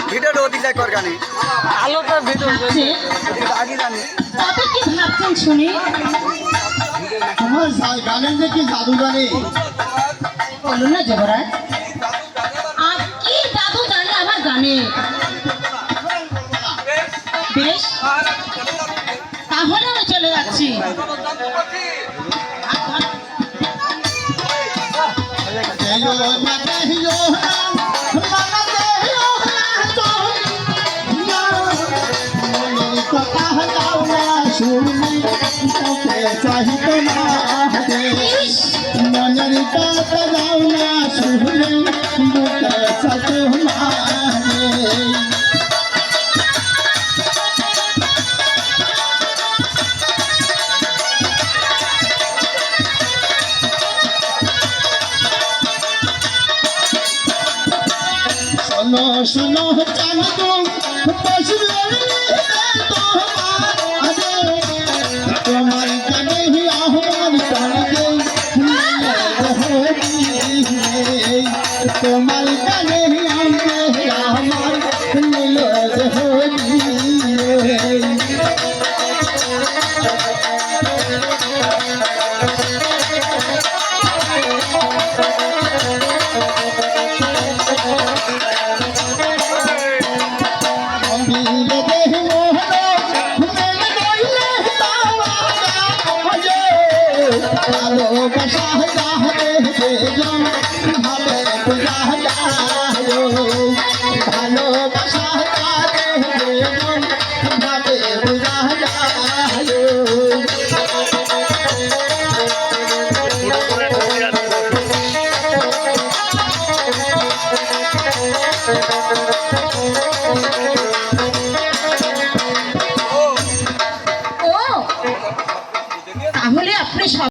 ভিডিওটা ওদিক যাই কর গানে আলোটা ভিডিও আগে জানি তবে কি ভাবছেন শুনি তোমার গানের যে কি জাদু জানে বলুন না যুবরাজ আর কি জাদু জানে আমার গানে বেশ তাহলে আমি চলে যাচ্ছি চাহিত না মনের কথা যাও না শুনলে বুকে চাইত না শোনো শোনো চাঁদু বসবে তোমার কানে আমার কানে তোমার কানে আমার নীল ভালোবাসা যাবে ভাবে বুঝা যায় ভালোবাসা যাবে ভাবে বুঝা যায় ও তাহলে আপনি